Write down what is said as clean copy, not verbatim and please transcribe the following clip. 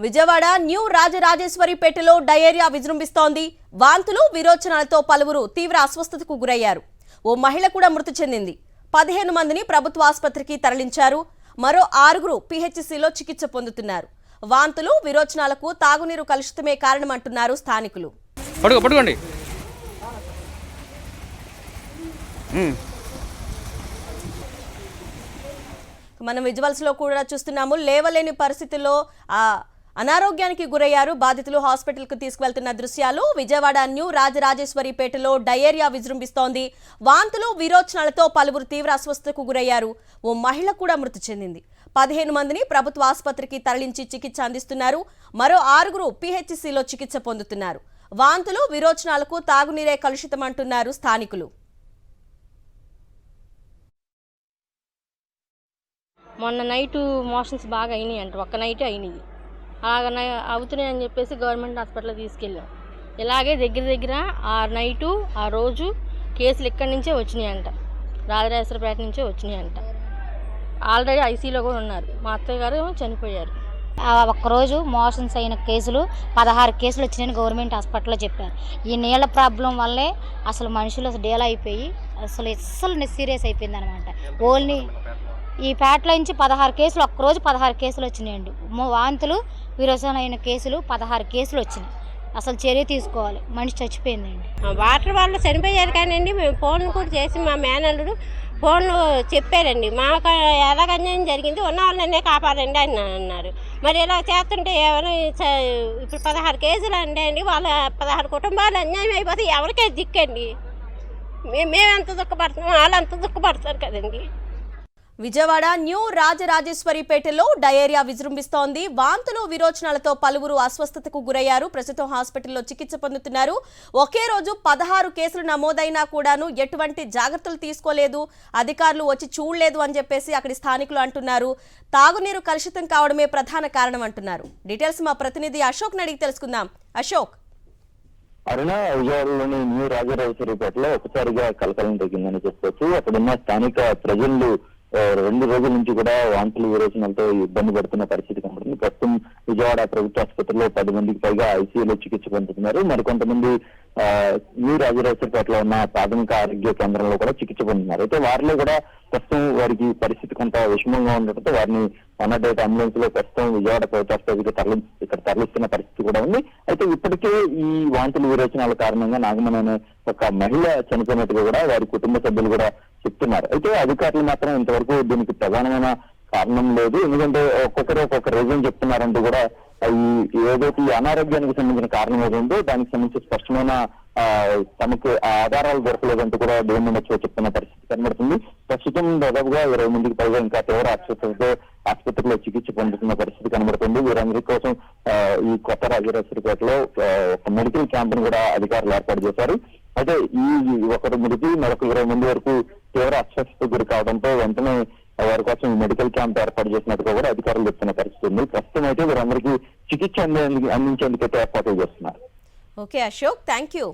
Vijayawada new రాజరాజేశ్వరిపేటలో diarrhoea విజృంభిస్తోంది. వాంతులు విరోచనాలతో పలువురు తీవ్ర అస్వస్థతకు గురయ్యారు. ఓ మహిళ కూడా మృతి చెందింది. 15 మందిని ప్రభుత్వ ఆసుపత్రికి తరలించారు. మరో 6 పీహెచ్సీలో చికిత్స పొందుతున్నారు. వాంతులు విరోచనాలకు తాగునీరు కలుషితమే కారణమంటున్నారు స్థానికులు. మనం విజువల్స్ లో కూడా చూస్తున్నాము. లేవలేని పరిస్థితుల్లో అనారోగ్యానికి గురయ్యారు. బాధితులు హాస్పిటల్ కు తీసుకువెళ్తున్న దృశ్యాలు. విజయవాడ న్యూ రాజరాజేశ్వరిపేటలో డయేరియా విజృంభిస్తోంది. వాంతులు విరోచనాలతో పలువురు తీవ్ర అస్వస్థతకు గురయ్యారు. ఓ మహిళ కూడా మృతి చెందింది. 15 మందిని ప్రభుత్వ ఆసుపత్రికి తరలించి చికిత్స అందిస్తున్నారు. మరో 6 పీహెచ్సీలో చికిత్స పొందుతున్నారు. వాంతులు విరోచనాలకు తాగునీరే కలుషితమంటున్నారు స్థానికులు. మొన్న నైటు మోషన్స్ బాగా అయినాయి అంట, ఒక్క నైటే అయినాయి. అలాగ అవుతున్నాయి అని చెప్పేసి గవర్నమెంట్ హాస్పిటల్కి తీసుకెళ్ళాం. ఇలాగే దగ్గర ఆ రోజు కేసులు ఇక్కడి నుంచే వచ్చినాయంట, రాజరాజేశ్వరపేట నుంచే వచ్చినాయంట. ఆల్రెడీ ఐసీలో కూడా ఉన్నారు. మా అత్తయ్య గారు చనిపోయారు. ఒక్కరోజు మోషన్స్ అయిన కేసులు 16 కేసులు వచ్చినాయని గవర్నమెంట్ హాస్పిటల్లో చెప్పారు. ఈ నీళ్ళ ప్రాబ్లం వల్లే అసలు మనుషులు డేలా అయిపోయి అసలు సీరియస్ అయిపోయింది అనమాట. ఓన్లీ ఈ పేటలో నుంచి 16 కేసులు, ఒక్కరోజు 16 కేసులు వచ్చినాయండి. వాంతులు విరోచన అయిన కేసులు 16 కేసులు వచ్చినాయి. అసలు చర్య తీసుకోవాలి, మనిషి చచ్చిపోయిందండి. వాటర్ వాళ్ళు చనిపోయారు కానండి, మేము ఫోన్ కూడా చేసి మా మేనల్లుడు ఫోన్లో చెప్పారండి, మాకు ఎలాగ అన్యాయం జరిగింది, ఉన్న వాళ్ళనే కాపాడండి అని అన్నారు. మరి ఇలా చేస్తుంటే ఎవరు ఇప్పుడు 16 కేసులు అండి, వాళ్ళ 16 కుటుంబాలు అన్యాయం అయిపోతే ఎవరికే దిక్కండి. మేమెంత దుఃఖపడుతున్నాం, వాళ్ళు అంత దుఃఖపడతారు కదండి. విజయవాడ న్యూ రాజరాజేశ్వరిపేటలో డయేరియా విజృంభిస్తోంది. వాంతులు విరోచనాలతో పలువురు అస్వస్థతకు గురయ్యారు. ప్రస్తుతం హాస్పిటల్లో చికిత్స పొందుతున్నారు. ఒకే రోజు 16 కేసులు నమోదైనా కూడాను ఎటువంటి జాగ్రత్తలు తీసుకోలేదు, అధికారులు వచ్చి చూడలేదు అని చెప్పేసి అక్కడి స్థానికులు అంటున్నారు. తాగునీరు కలుషితం కావడమే ప్రధాన కారణం అంటున్నారు. డీటెయిల్స్ మా ప్రతినిధి అశోక్ అడిగి తెలుసుకుందాం. అశోక్. అరుణ, విజయవాడలోని న్యూ రాజరాజేశ్వరిపేటలో ఒకసారిగా కలకలం తగ్గిందని చెప్పుకోవచ్చు. అక్కడున్న స్థానిక ప్రజలు 2 రోజుల నుంచి కూడా వాంతులు విరోచనాలతో ఇబ్బంది పడుతున్న పరిస్థితి కనబడుతుంది. ప్రస్తుతం విజయవాడ ప్రభుత్వ ఆసుపత్రిలో 10 మందికి పైగా ఐసీయూలో చికిత్స పొందుతున్నారు. మరికొంతమంది న్యూ రాజరాజేశ్వరిపేటలో ఉన్న ప్రాథమిక ఆరోగ్య కేంద్రంలో కూడా చికిత్స పొందుతున్నారు. అయితే వారిలో కూడా ప్రస్తుతం వారికి పరిస్థితి కొంత విషమంగా ఉండటంతో వారిని 108 అంబులెన్స్ లో ప్రస్తుతం విజయవాడ ప్రభుత్వ ఆసుపత్రికి ఇక్కడ తరలిస్తున్న పరిస్థితి కూడా ఉంది. అయితే ఇప్పటికే ఈ వాంతులు విరోచనాల కారణంగా నాగమణి అనే ఒక మహిళ చనిపోయినట్టుగా కూడా వారి కుటుంబ సభ్యులు కూడా చెప్తున్నారు. అయితే అధికారులు మాత్రం ఇంతవరకు దీనికి ప్రధానమైన కారణం లేదు, ఎందుకంటే ఒక్కొక్కరు ఒక్కొక్క రీజన్ చెప్తున్నారంటూ కూడా ఏదైతే ఈ అనారోగ్యానికి సంబంధించిన కారణం ఏదో దానికి సంబంధించి స్పష్టమైన తమకు ఆధారాలు దొరకలేదంటూ కూడా డిఎంహెచ్ఓ చెప్తున్న పరిస్థితి కనబడుతుంది. ప్రస్తుతం దాదాపుగా 20 మందికి పైగా ఇంకా తీవ్ర ఆసుపత్రిలో చికిత్స పొందుతున్న పరిస్థితి కనబడుతుంది. వీరందరి కోసం ఈ కొత్త రాజరాజేశ్వరిపేటలో ఒక మెడికల్ క్యాంప్ ను కూడా అధికారులు ఏర్పాటు చేశారు. అయితే ఈ ఒకరు మృతి, మరొక 20 మంది వరకు తీవ్ర అస్వస్థతకు గురి కావడంతో వెంటనే వారి కోసం మెడికల్ క్యాంప్ ఏర్పాటు చేసినట్టుగా కూడా అధికారులు చెప్తున్న పరిస్థితి ఉంది. ప్రస్తుతం అయితే వీరందరికీ చికిత్స అందించేందుకైతే ఏర్పాట్లు చేస్తున్నారు. Okay Ashok, thank you.